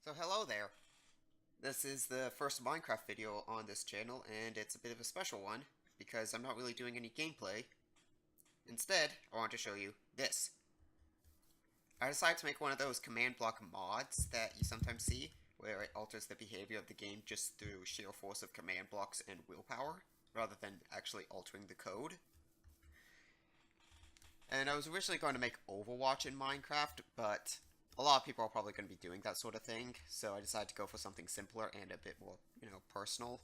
So hello there. This is the first Minecraft video on this channel, and it's a bit of a special one, because I'm not really doing any gameplay. Instead, I want to show you this. I decided to make one of those command block mods that you sometimes see, where it alters the behavior of the game just through sheer force of command blocks and willpower, rather than actually altering the code. And I was originally going to make Overwatch in Minecraft, but a lot of people are probably going to be doing that sort of thing, so I decided to go for something simpler and a bit more, personal.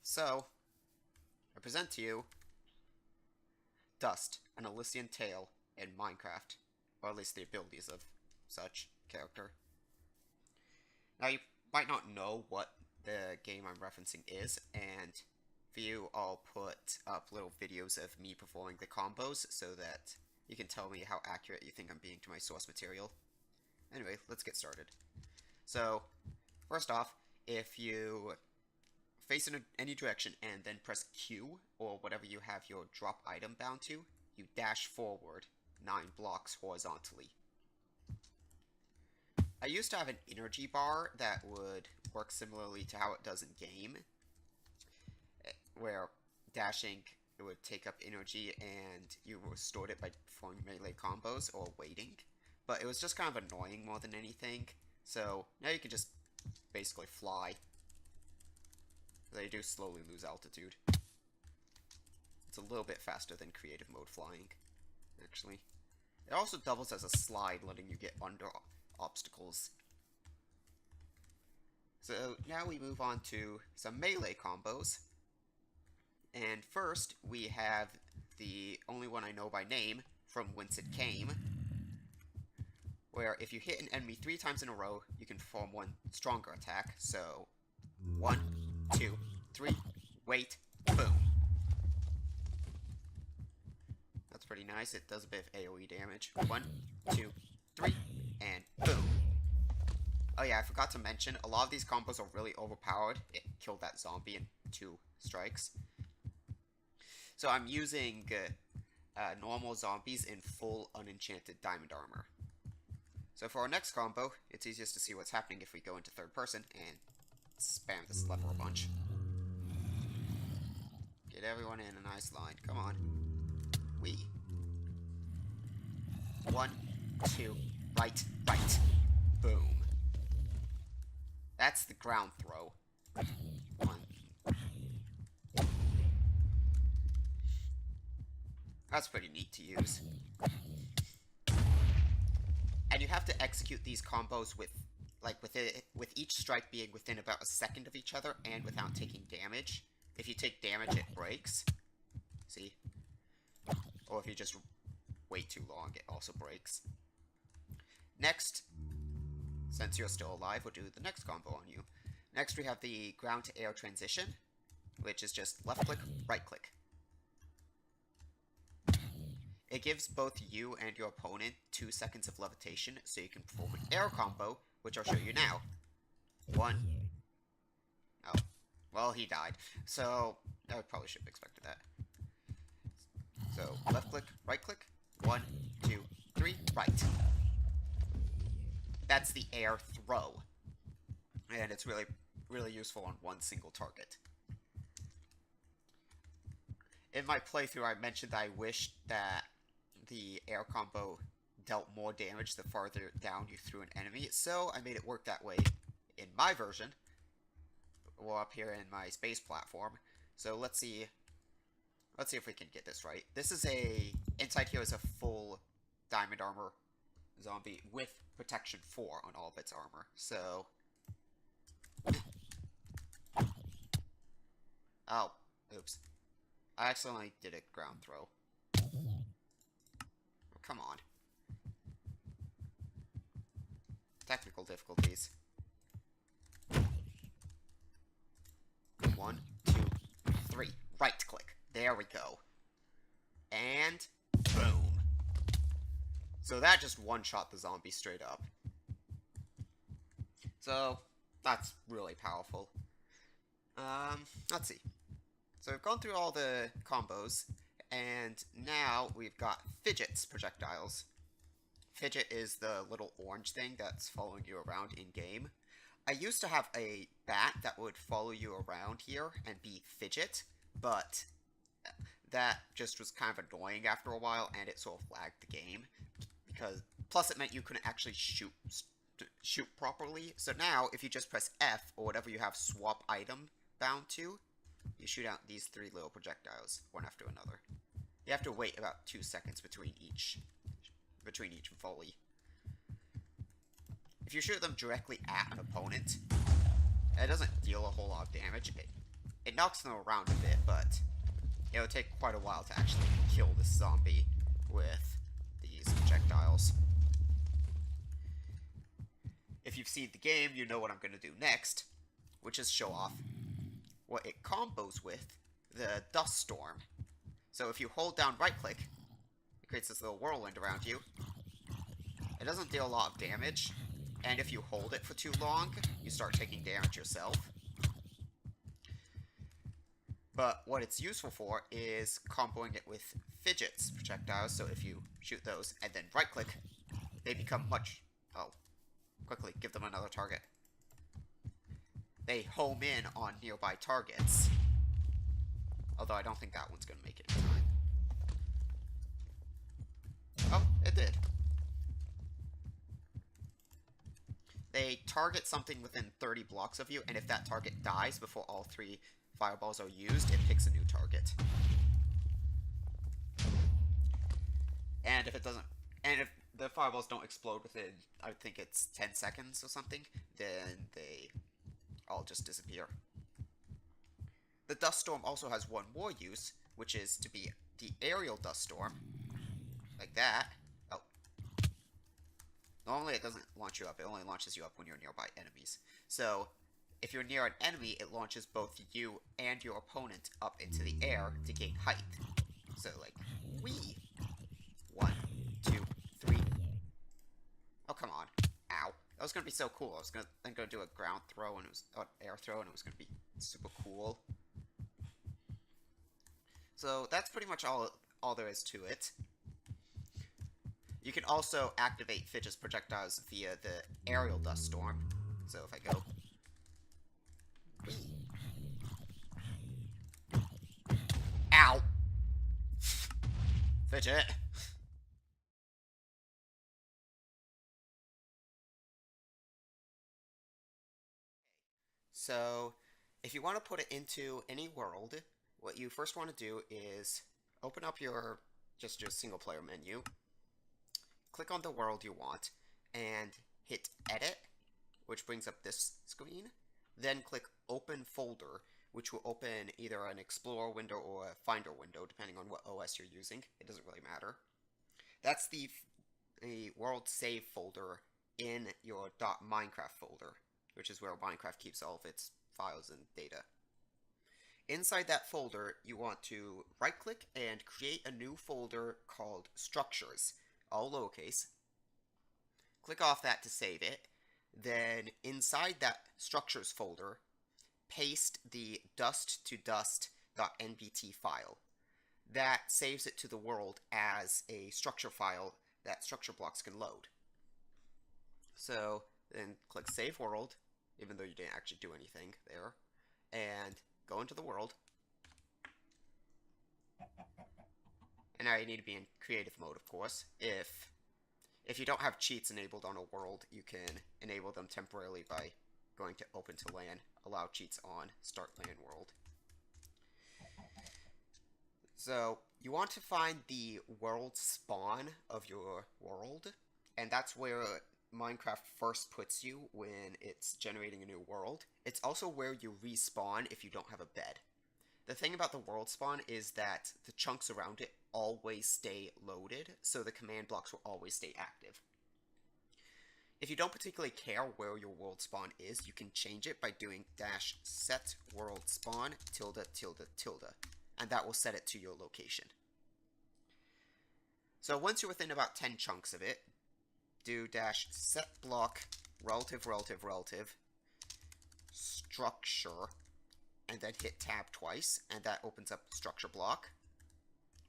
So, I present to you Dust, an Elysian tale in Minecraft, or at least the abilities of such character. Now, you might not know what the game I'm referencing is, and for you, I'll put up little videos of me performing the combos so that you can tell me how accurate you think I'm being to my source material. Anyway, let's get started. So, first off, if you face in any direction and then press Q, or whatever you have your drop item bound to, you dash forward 9 blocks horizontally. I used to have an energy bar that would work similarly to how it does in game, where dashing it would take up energy and you restored it by performing melee combos or waiting. But it was just kind of annoying more than anything. So now you can just basically fly. They do slowly lose altitude. It's a little bit faster than creative mode flying, actually. It also doubles as a slide, letting you get under obstacles. So now we move on to some melee combos. And first, we have the only one I know by name, From Whence It Came, where if you hit an enemy 3 times in a row, you can perform one stronger attack. So, 1, 2, 3, wait, boom. That's pretty nice. It does a bit of AoE damage. 1, 2, 3, and boom. Oh yeah, I forgot to mention, a lot of these combos are really overpowered. It killed that zombie in 2 strikes. So I'm using normal zombies in full unenchanted diamond armor. So for our next combo, it's easiest to see what's happening if we go into third person and spam this lever a bunch. Get everyone in a nice line. Come on. We. 1, 2, right, right. Boom. That's the ground throw. 1. That's pretty neat to use. And you have to execute these combos with each strike being within about a second of each other and without taking damage. If you take damage, it breaks. See? Or if you just wait too long, it also breaks. Next, since you're still alive, we'll do the next combo on you. Next, we have the ground to air transition, which is just left click, right click. It gives both you and your opponent 2 seconds of levitation, so you can perform an air combo, which I'll show you now. 1. Oh. Well, he died. So, I probably should have expected that. So, left click, right click. 1, 2, 3, right. That's the air throw. And it's really, really useful on one single target. In my playthrough, I mentioned that I wished that the air combo dealt more damage the farther down you threw an enemy, so I made it work that way in my version. Well, up here in my space platform. So let's see if we can get this right. This is inside here is a full diamond armor zombie with protection 4 on all of its armor. So, oh, oops. I accidentally did a ground throw. Come on. Technical difficulties. 1, 2, 3. Right click. There we go. And boom. So that just one-shot the zombie straight up. So that's really powerful. Let's see. So we've gone through all the combos. And now we've got Fidget's projectiles. Fidget is the little orange thing that's following you around in-game. I used to have a bat that would follow you around here and be Fidget, but that just was kind of annoying after a while, and it sort of lagged the game because plus it meant you couldn't actually shoot properly. So now, if you just press F or whatever you have swap item bound to, you shoot out these 3 little projectiles one after another. You have to wait about 2 seconds between each volley. If you shoot them directly at an opponent, it doesn't deal a whole lot of damage. It knocks them around a bit, but it'll take quite a while to actually kill this zombie with these projectiles. If you've seen the game, you know what I'm going to do next, which is show off what it combos with, the Dust Storm. So if you hold down right-click, it creates this little whirlwind around you. It doesn't deal a lot of damage, and if you hold it for too long, you start taking damage yourself. But what it's useful for is comboing it with Fidget's projectiles, so if you shoot those and then right-click, they become much... Oh, quickly, give them another target. They home in on nearby targets. Although I don't think that one's going to make it in time. Oh, it did. They target something within 30 blocks of you, and if that target dies before all 3 fireballs are used, it picks a new target. And if it doesn't... And if the fireballs don't explode within, I think it's 10 seconds or something, then they all just disappear. The Dust Storm also has one more use, which is to be the aerial Dust Storm. Like that. Oh. Normally it doesn't launch you up, it only launches you up when you're nearby enemies. So, if you're near an enemy, it launches both you and your opponent up into the air to gain height. So, like, whee! 1, 2, 3. Oh, come on. Ow. That was gonna be so cool. I was then gonna do a ground throw and it was air throw, and it was gonna be super cool. So that's pretty much all there is to it. You can also activate Fidget's projectiles via the aerial Dust Storm. So if I go... Ow! Fidget! So, if you want to put it into any world, what you first want to do is open up your single player menu, click on the world you want, and hit Edit, which brings up this screen. Then click Open Folder, which will open either an Explorer window or a Finder window, depending on what OS you're using. It doesn't really matter. That's the world save folder in your .minecraft folder, which is where Minecraft keeps all of its files and data. Inside that folder, you want to right-click and create a new folder called Structures, all lowercase. Click off that to save it. Then inside that Structures folder, paste the dust2dust.nbt file. That saves it to the world as a structure file that structure blocks can load. So then click Save World, even though you didn't actually do anything there, and go into the world. And now you need to be in creative mode, of course. If you don't have cheats enabled on a world, you can enable them temporarily by going to Open to LAN, Allow Cheats On, Start LAN World. So, you want to find the world spawn of your world, and that's where Minecraft first puts you when it's generating a new world. It's also where you respawn if you don't have a bed. The thing about the world spawn is that the chunks around it always stay loaded, so the command blocks will always stay active. If you don't particularly care where your world spawn is, you can change it by doing -set world spawn ~~~, and that will set it to your location. So once you're within about 10 chunks of it, do -set block relative structure, and then hit tab twice, and that opens up structure block,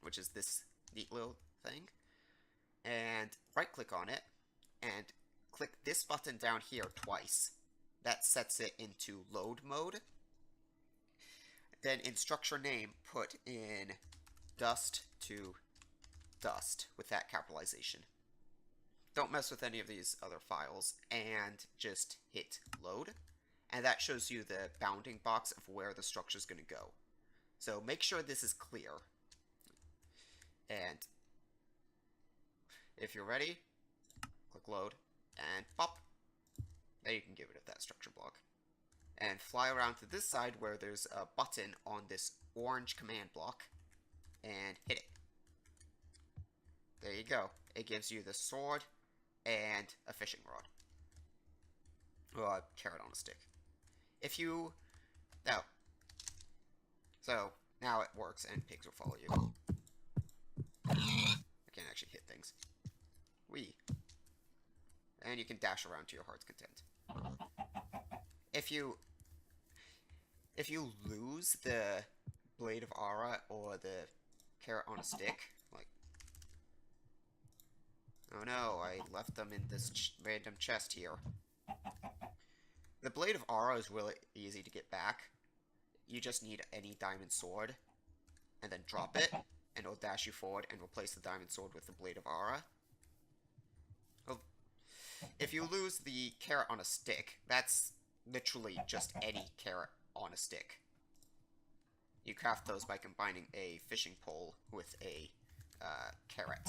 which is this neat little thing. And right click on it, and click this button down here twice, that sets it into load mode. Then in structure name, put in dust to dust with that capitalization. Don't mess with any of these other files, and just hit load. And that shows you the bounding box of where the structure is going to go. So make sure this is clear. And if you're ready, click load, and pop. Now you can give it that structure block. And fly around to this side where there's a button on this orange command block, and hit it. There you go. It gives you the sword and a fishing rod. Or a carrot on a stick. If you... No. So, now it works and pigs will follow you. I can't actually hit things. Whee. And you can dash around to your heart's content. If you lose the Blade of Aura or the carrot on a stick, like... Oh no, I left them in this random chest here. The Blade of Aura is really easy to get back. You just need any diamond sword, and then drop it, and it'll dash you forward and replace the diamond sword with the Blade of Aura. Well, if you lose the carrot on a stick, that's literally just any carrot on a stick. You craft those by combining a fishing pole with a carrot.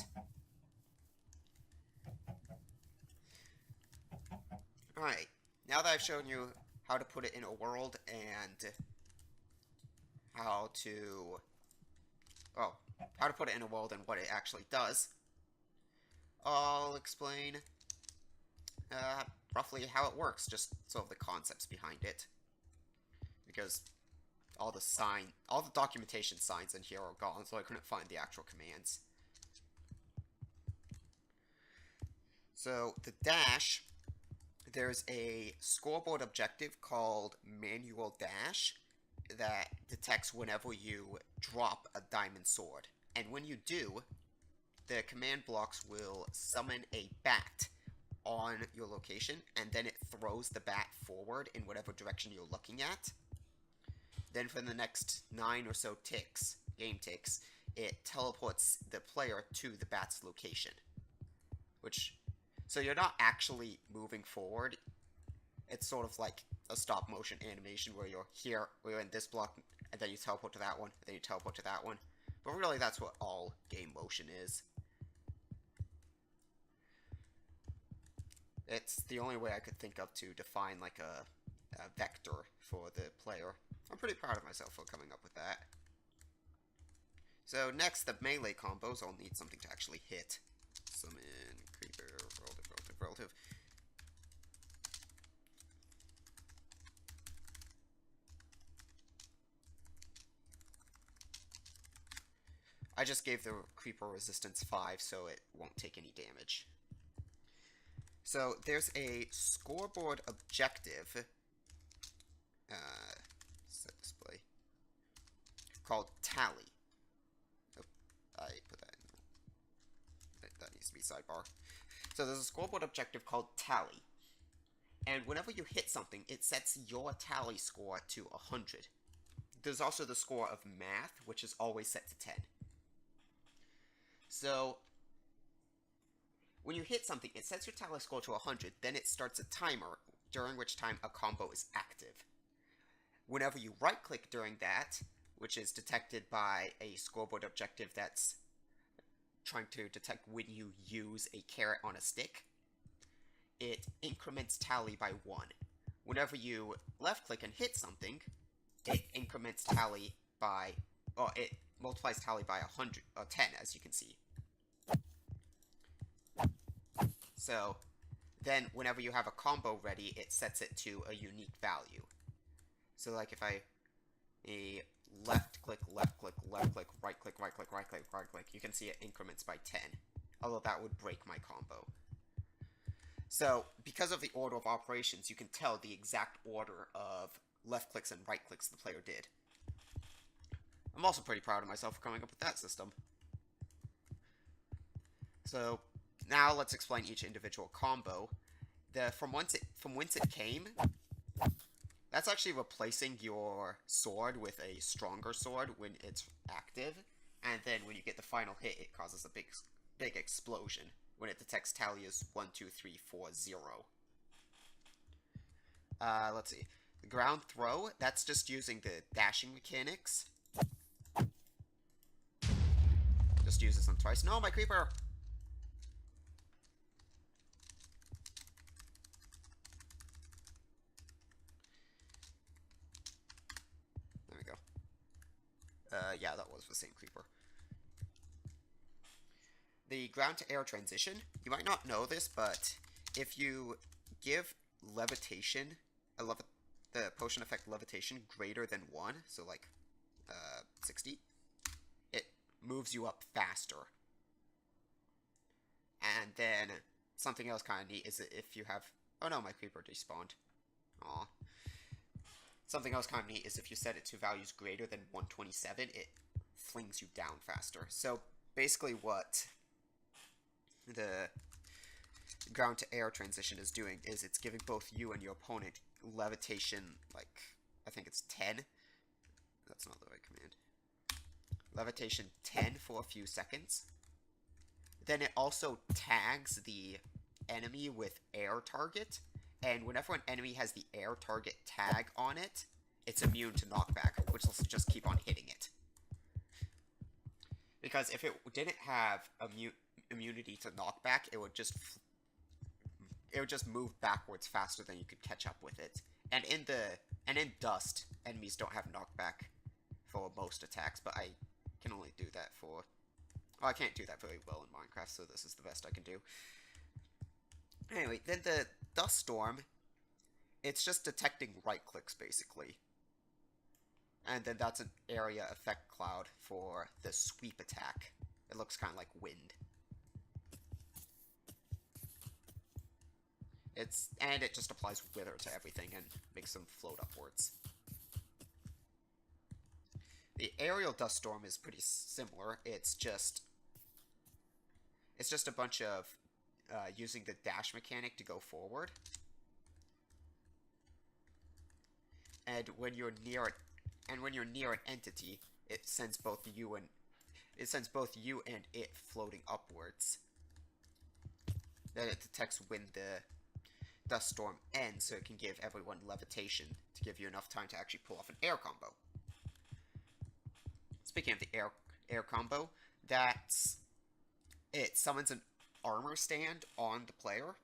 Alright, now that I've shown you how to put it in a world and how to put it in a world and what it actually does, I'll explain roughly how it works, just sort of the concepts behind it. Because all the documentation signs in here are gone, so I couldn't find the actual commands. So, the dash, there's a scoreboard objective called Manual Dash that detects whenever you drop a diamond sword. And when you do, the command blocks will summon a bat on your location, and then it throws the bat forward in whatever direction you're looking at. Then for the next 9 or so game ticks, it teleports the player to the bat's location. So you're not actually moving forward. It's sort of like a stop motion animation where you're in this block, and then you teleport to that one, and then you teleport to that one. But really that's what all game motion is. It's the only way I could think of to define like a vector for the player. I'm pretty proud of myself for coming up with that. So next, the melee combos. I'll need something to actually hit. Summon, creeper, relative. I just gave the creeper resistance 5, so it won't take any damage. So there's a scoreboard objective set display called Tally. Oh, I put that in. That needs to be sidebar. So there's a scoreboard objective called Tally, and whenever you hit something, it sets your tally score to 100. There's also the score of math, which is always set to 10. So when you hit something, it sets your tally score to 100, then it starts a timer, during which time a combo is active. Whenever you right-click during that, which is detected by a scoreboard objective that's trying to detect when you use a carrot on a stick, it increments tally by 1. Whenever you left-click and hit something, it increments tally by... it multiplies tally by 10, as you can see. So, then whenever you have a combo ready, it sets it to a unique value. So, like if I left click, right click, right click, you can see it increments by 10. Although that would break my combo. So, because of the order of operations, you can tell the exact order of left clicks and right clicks the player did. I'm also pretty proud of myself for coming up with that system. So, now let's explain each individual combo. From whence it came, That's actually replacing your sword with a stronger sword when it's active, and then when you get the final hit, it causes a big explosion when it detects tally as 1, 2, 3, 4, 0. Let's see. The ground throw, that's just using the dashing mechanics. Just uses them twice. No, my creeper! There we go. Yeah, that was the same creeper. The ground to air transition, you might not know this, but if you give levitation, the potion effect levitation greater than 1, so like 60, it moves you up faster. And then something else kind of neat is that if you have... Oh no, my creeper despawned. Aw. Something else kind of neat is if you set it to values greater than 127, it flings you down faster. So basically what the ground to air transition is doing is it's giving both you and your opponent levitation, like, I think it's 10. That's not the right command. Levitation 10 for a few seconds. Then it also tags the enemy with air target, and whenever an enemy has the air target tag on it, it's immune to knockback, which will just keep on hitting it. Because if it didn't have immunity to knockback, it would just move backwards faster than you could catch up with it. And in Dust, enemies don't have knockback for most attacks, but I can only do that for... Well, I can't do that very well in Minecraft, so this is the best I can do. Anyway, then the Dust Storm, it's just detecting right clicks, basically. And then that's an area effect cloud for the sweep attack. It looks kind of like wind. And it just applies wither to everything and makes them float upwards. The aerial dust storm is pretty similar. It's just a bunch of using the dash mechanic to go forward. And when you're near an entity, it sends both you and it floating upwards. Then it detects when the dust storm ends, so it can give everyone levitation to give you enough time to actually pull off an air combo. Speaking of the air combo, it summons an armor stand on the player,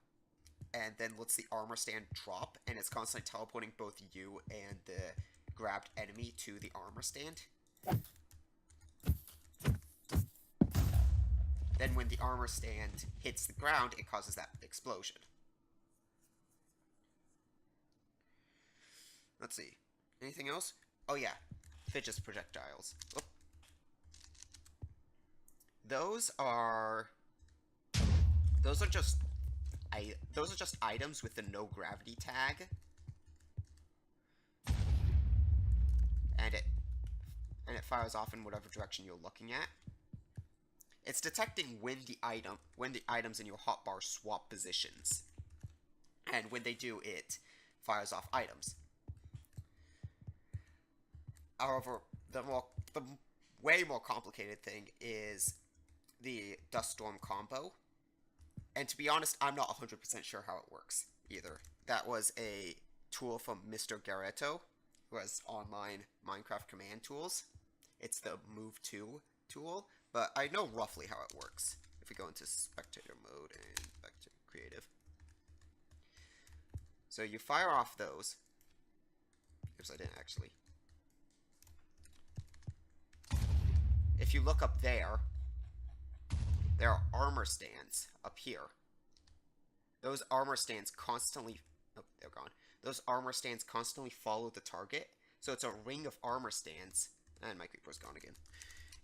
and then lets the armor stand drop, and it's constantly teleporting both you and the grabbed enemy to the armor stand. Then when the armor stand hits the ground, it causes that explosion. Let's see. Anything else? Oh yeah, Fidget's projectiles. Oop. Those are just items with the no gravity tag. And it fires off in whatever direction you're looking at. It's detecting when the items in your hotbar swap positions. And when they do, it fires off items. However, the way more complicated thing is the Dust Storm combo. And to be honest, I'm not 100% sure how it works either. That was a tool from Mr. Garetto, who has online Minecraft command tools. It's the Move To tool, but I know roughly how it works. If we go into spectator mode and back to creative. So you fire off those. Oops, I didn't actually. If you look up there are armor stands up here. Those armor stands constantly... Oh, they're gone. Those armor stands constantly follow the target. So it's a ring of armor stands. And my creeper's gone again.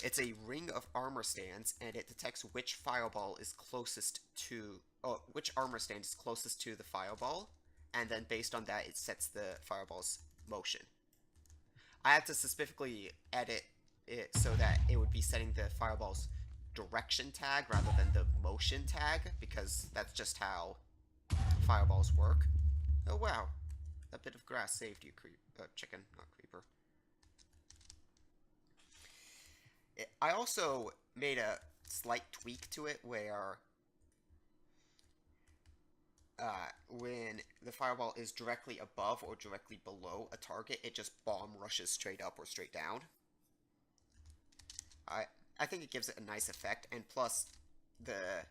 It's a ring of armor stands, and it detects which fireball is closest to... Oh, which armor stand is closest to the fireball. And then based on that, it sets the fireball's motion. I had to specifically edit it so that it would be setting the fireball's direction tag rather than the motion tag, because that's just how fireballs work. Oh wow, a bit of grass saved you, chicken, not creeper. I also made a slight tweak to it where when the fireball is directly above or directly below a target, it just bomb rushes straight up or straight down. I think it gives it a nice effect, and plus the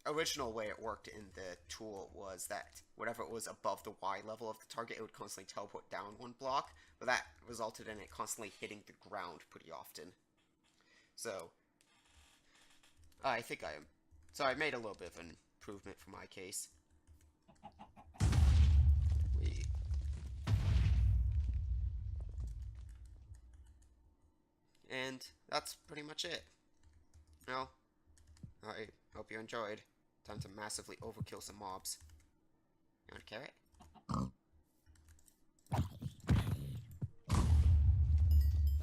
original way it worked in the tool was that whatever it was above the Y level of the target, it would constantly teleport down one block, but that resulted in it constantly hitting the ground pretty often. So, I think I am. So I made a little bit of an improvement for my case. And that's pretty much it. Well, I hope you enjoyed. Time to massively overkill some mobs. You want a carrot?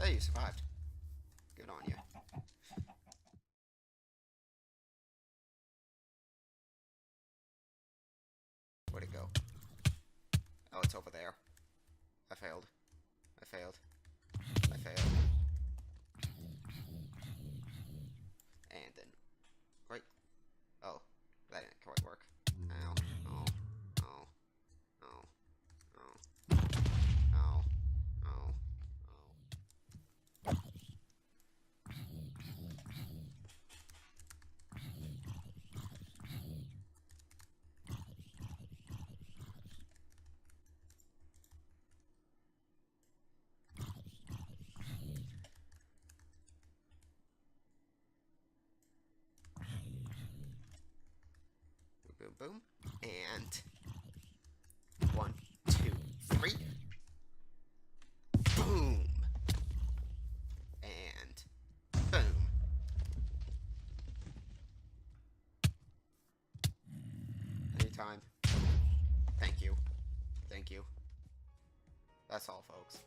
Hey, you survived. Good on you. Where'd it go? Oh, it's over there. I failed. I failed. I failed. And then... Right. Oh, that didn't quite work. Ow. Oh. Oh. Oh. Oh. Oh. Oh. Oh. Boom, boom. And 1, 2, 3. Boom. And boom. Anytime. Thank you. Thank you. That's all, folks.